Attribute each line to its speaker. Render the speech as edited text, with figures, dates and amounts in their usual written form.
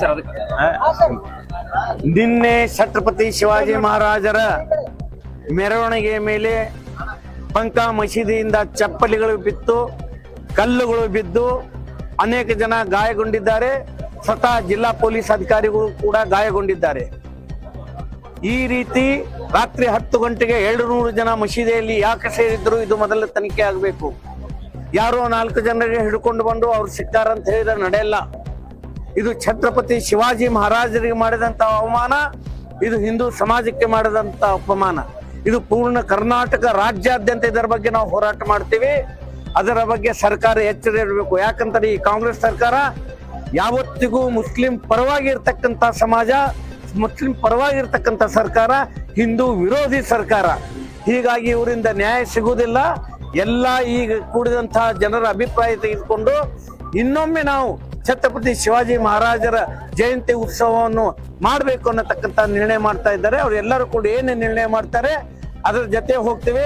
Speaker 1: Sir ಅದಕ್ಕೆ?
Speaker 2: ನಿನ್ನೆ ಛತ್ರಪತಿ ಶಿವಾಜಿ ಮಹಾರಾಜರ ಮೆರವಣಿಗೆ ಮೇಲೆ ಪಂಕ ಮಸೀದಿಯಿಂದ ಚಪ್ಪಲಿಗಳು ಬಿದ್ದು, ಕಲ್ಲುಗಳು ಬಿದ್ದು ಅನೇಕ ಜನ ಗಾಯಗೊಂಡಿದ್ದಾರೆ. ಸ್ವತಃ ಜಿಲ್ಲಾ ಪೊಲೀಸ್ ಅಧಿಕಾರಿಗಳು ಕೂಡ ಗಾಯಗೊಂಡಿದ್ದಾರೆ. ಈ ರೀತಿ ರಾತ್ರಿ 10 ಗಂಟೆಗೆ 200 ಜನ ಮಸೀದಿಯಲ್ಲಿ ಯಾಕೆ ಸೇರಿದ್ರು? ಇದು ಮೊದಲ ತನಿಖೆ ಆಗಬೇಕು. ಯಾರೋ 4 ಜನರಿಗೆ ಹಿಡ್ಕೊಂಡು ಬಂದು ಅವ್ರು ಸಿಕ್ಕಾರ ಅಂತ ಹೇಳಿದ್ರೆ ನಡೆಯಲ್ಲ. ಇದು ಛತ್ರಪತಿ ಶಿವಾಜಿ ಮಹಾರಾಜರಿಗೆ ಮಾಡಿದಂತ ಅವಮಾನ, ಇದು ಹಿಂದೂ ಸಮಾಜಕ್ಕೆ ಮಾಡಿದಂತ ಅಪಮಾನ. ಇದು ಪೂರ್ಣ ಕರ್ನಾಟಕ ರಾಜ್ಯಾದ್ಯಂತ ಇದರ ಬಗ್ಗೆ ನಾವು ಹೋರಾಟ ಮಾಡ್ತೀವಿ. ಅದರ ಬಗ್ಗೆ ಸರ್ಕಾರ ಎಚ್ಚರ ಇರಬೇಕು. ಯಾಕಂದ್ರೆ ಈ ಕಾಂಗ್ರೆಸ್ ಸರ್ಕಾರ ಯಾವತ್ತಿಗೂ ಮುಸ್ಲಿಂ ಪರವಾಗಿ ಇರ್ತಕ್ಕಂಥ ಸಮಾಜ, ಮುಸ್ಲಿಂ ಪರವಾಗಿ ಇರ್ತಕ್ಕಂಥ ಸರ್ಕಾರ, ಹಿಂದೂ ವಿರೋಧಿ ಸರ್ಕಾರ. ಹೀಗಾಗಿ ಇವರಿಂದ ನ್ಯಾಯ ಸಿಗುವುದಿಲ್ಲ. ಎಲ್ಲ ಈಗ ಕೂಡಿದಂತಹ ಜನರ ಅಭಿಪ್ರಾಯ ತೆಗೆದುಕೊಂಡು ಇನ್ನೊಮ್ಮೆ ನಾವು ಛತ್ರಪತಿ ಶಿವಾಜಿ ಮಹಾರಾಜರ ಜಯಂತಿ ಉತ್ಸವವನ್ನು ಮಾಡಬೇಕು ಅನ್ನತಕ್ಕಂಥ ನಿರ್ಣಯ ಮಾಡ್ತಾ ಇದ್ದಾರೆ. ಅವ್ರು ಎಲ್ಲರೂ ಕೂಡ ಏನೇ ನಿರ್ಣಯ ಮಾಡ್ತಾರೆ ಅದರ ಜೊತೆ ಹೋಗ್ತೇವೆ.